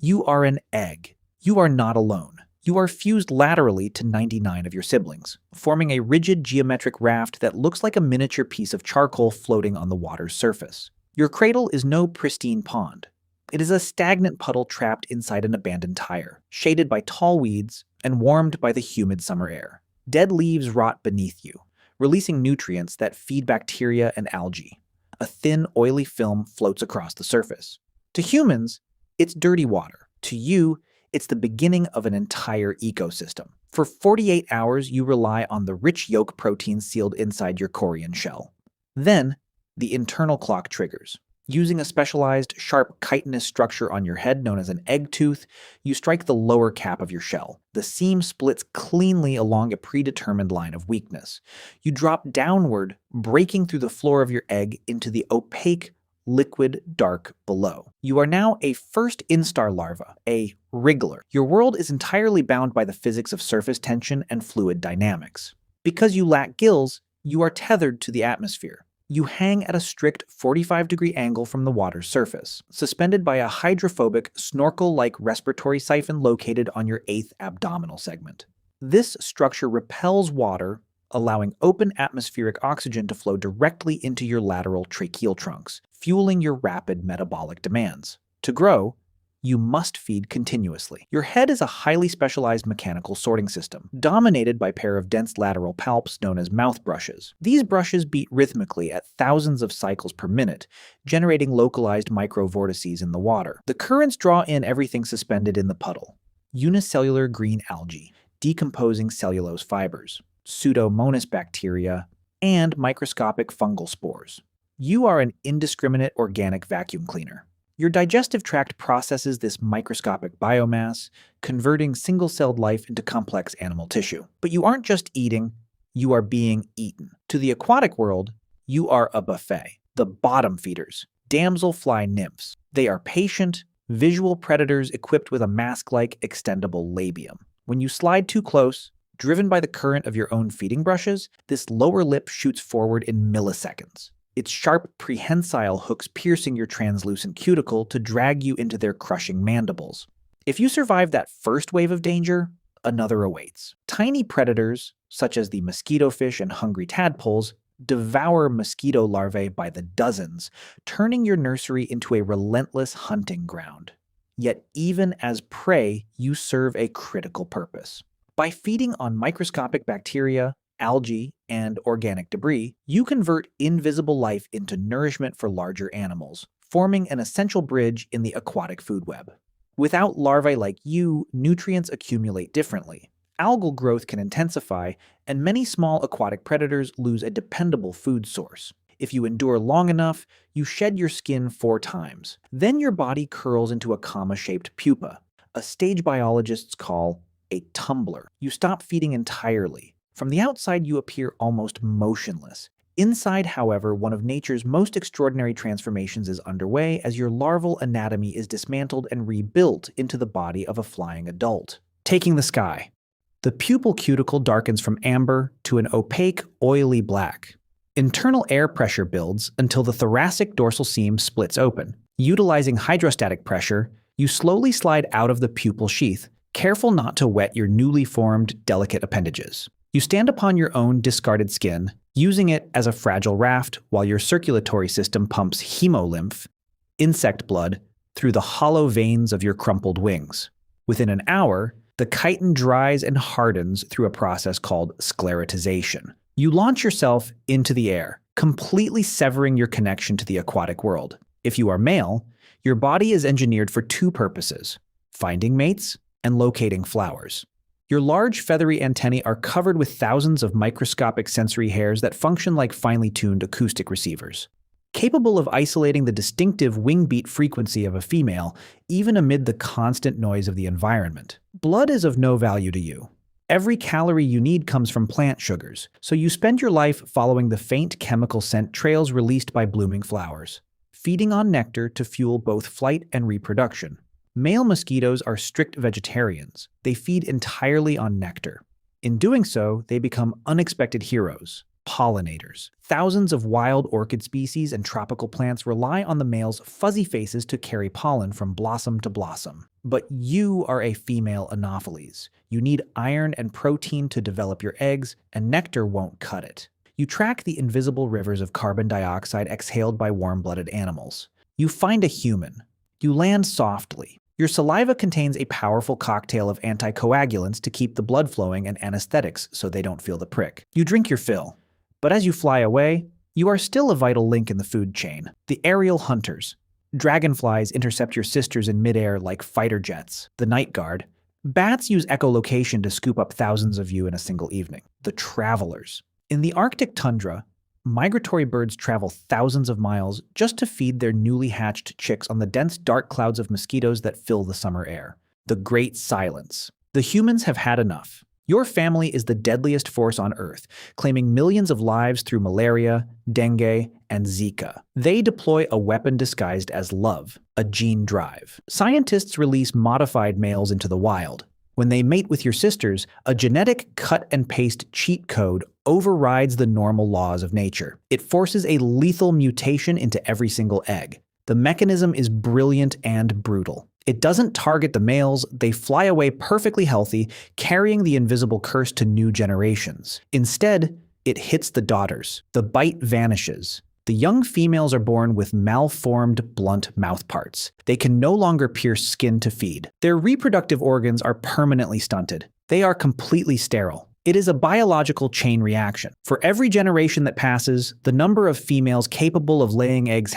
You are an egg. You are not alone. You are fused laterally to 99 of your siblings, forming a rigid geometric raft that looks like a miniature piece of charcoal floating on the water's surface. Your cradle is no pristine pond. It is a stagnant puddle trapped inside an abandoned tire, shaded by tall weeds and warmed by the humid summer air. Dead leaves rot beneath you, releasing nutrients that feed bacteria and algae. A thin, oily film floats across the surface. To humans, it's dirty water. To you, it's the beginning of an entire ecosystem. For 48 hours, you rely on the rich yolk protein sealed inside your corian shell. Then, the internal clock triggers. Using a specialized, sharp, chitinous structure on your head known as an egg tooth, you strike the lower cap of your shell. The seam splits cleanly along a predetermined line of weakness. You drop downward, breaking through the floor of your egg into the opaque, liquid dark below. You are now a first instar larva, a wriggler. Your world is entirely bound by the physics of surface tension and fluid dynamics. Because you lack gills, you are tethered to the atmosphere. You hang at a strict 45-degree angle from the water's surface, suspended by a hydrophobic, snorkel-like respiratory siphon located on your 8th abdominal segment. This structure repels water, allowing open atmospheric oxygen to flow directly into your lateral tracheal trunks, fueling your rapid metabolic demands. To grow, you must feed continuously. Your head is a highly specialized mechanical sorting system, dominated by a pair of dense lateral palps known as mouth brushes. These brushes beat rhythmically at thousands of cycles per minute, generating localized microvortices in the water. The currents draw in everything suspended in the puddle: unicellular green algae, decomposing cellulose fibers, Pseudomonas bacteria, and microscopic fungal spores. You are an indiscriminate organic vacuum cleaner. Your digestive tract processes this microscopic biomass, converting single-celled life into complex animal tissue. But you aren't just eating, you are being eaten. To the aquatic world, you are a buffet. The bottom feeders, damselfly nymphs. They are patient, visual predators equipped with a mask-like extendable labium. When you slide too close, driven by the current of your own feeding brushes, this lower lip shoots forward in milliseconds, its sharp prehensile hooks piercing your translucent cuticle to drag you into their crushing mandibles. If you survive that first wave of danger, another awaits. Tiny predators, such as the mosquito fish and hungry tadpoles, devour mosquito larvae by the dozens, turning your nursery into a relentless hunting ground. Yet even as prey, you serve a critical purpose. By feeding on microscopic bacteria, algae, and organic debris, you convert invisible life into nourishment for larger animals, forming an essential bridge in the aquatic food web. Without larvae like you, nutrients accumulate differently. Algal growth can intensify, and many small aquatic predators lose a dependable food source. If you endure long enough, you shed your skin 4 times. Then your body curls into a comma-shaped pupa, a stage biologists call a tumbler. You stop feeding entirely. From the outside, you appear almost motionless. Inside, however, one of nature's most extraordinary transformations is underway as your larval anatomy is dismantled and rebuilt into the body of a flying adult. Taking the sky. The pupal cuticle darkens from amber to an opaque, oily black. Internal air pressure builds until the thoracic dorsal seam splits open. Utilizing hydrostatic pressure, you slowly slide out of the pupal sheath, careful not to wet your newly formed, delicate appendages. You stand upon your own discarded skin, using it as a fragile raft while your circulatory system pumps hemolymph, insect blood, through the hollow veins of your crumpled wings. Within an hour, the chitin dries and hardens through a process called sclerotization. You launch yourself into the air, completely severing your connection to the aquatic world. If you are male, your body is engineered for 2 purposes: finding mates and locating flowers. Your large feathery antennae are covered with thousands of microscopic sensory hairs that function like finely tuned acoustic receivers, capable of isolating the distinctive wing beat frequency of a female, even amid the constant noise of the environment. Blood is of no value to you. Every calorie you need comes from plant sugars, so you spend your life following the faint chemical scent trails released by blooming flowers, feeding on nectar to fuel both flight and reproduction. Male mosquitoes are strict vegetarians. They feed entirely on nectar. In doing so, they become unexpected heroes, pollinators. Thousands of wild orchid species and tropical plants rely on the male's fuzzy faces to carry pollen from blossom to blossom. But you are a female Anopheles. You need iron and protein to develop your eggs, and nectar won't cut it. You track the invisible rivers of carbon dioxide exhaled by warm-blooded animals. You find a human. You land softly. Your saliva contains a powerful cocktail of anticoagulants to keep the blood flowing and anesthetics so they don't feel the prick. You drink your fill. But as you fly away, you are still a vital link in the food chain. The aerial hunters. Dragonflies intercept your sisters in midair like fighter jets. The night guard. Bats use echolocation to scoop up thousands of you in a single evening. The travelers. In the Arctic tundra, migratory birds travel thousands of miles just to feed their newly hatched chicks on the dense dark clouds of mosquitoes that fill the summer air. The Great Silence. The humans have had enough. Your family is the deadliest force on Earth, claiming millions of lives through malaria, dengue, and Zika. They deploy a weapon disguised as love, a gene drive. Scientists release modified males into the wild. When they mate with your sisters, a genetic cut-and-paste cheat code overrides the normal laws of nature. It forces a lethal mutation into every single egg. The mechanism is brilliant and brutal. It doesn't target the males, they fly away perfectly healthy, carrying the invisible curse to new generations. Instead, it hits the daughters. The bite vanishes. The young females are born with malformed, blunt mouthparts. They can no longer pierce skin to feed. Their reproductive organs are permanently stunted. They are completely sterile. It is a biological chain reaction. For every generation that passes, the number of females capable of laying eggs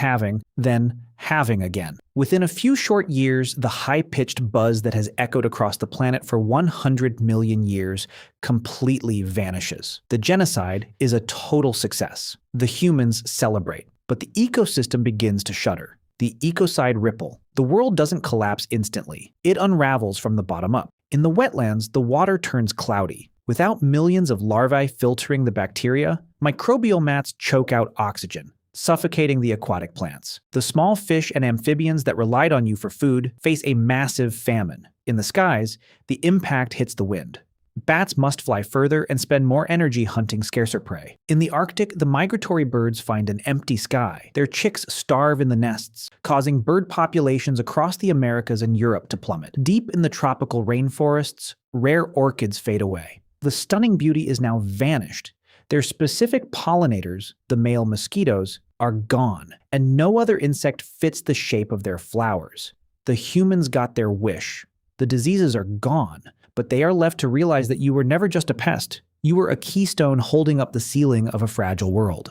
then having again. Within a few short years, the high-pitched buzz that has echoed across the planet for 100 million years completely vanishes. The genocide is a total success. The humans celebrate, but the ecosystem begins to shudder. The ecocide ripple. The world doesn't collapse instantly. It unravels from the bottom up. In the wetlands, the water turns cloudy. Without millions of larvae filtering the bacteria, microbial mats choke out oxygen, suffocating the aquatic plants. The small fish and amphibians that relied on you for food face a massive famine. In the skies, the impact hits the wind. Bats must fly further and spend more energy hunting scarcer prey. In the Arctic, the migratory birds find an empty sky. Their chicks starve in the nests, causing bird populations across the Americas and Europe to plummet. Deep in the tropical rainforests, rare orchids fade away. The stunning beauty is now vanished. Their specific pollinators, the male mosquitoes, are gone, and no other insect fits the shape of their flowers. The humans got their wish. The diseases are gone, but they are left to realize that you were never just a pest. You were a keystone holding up the ceiling of a fragile world.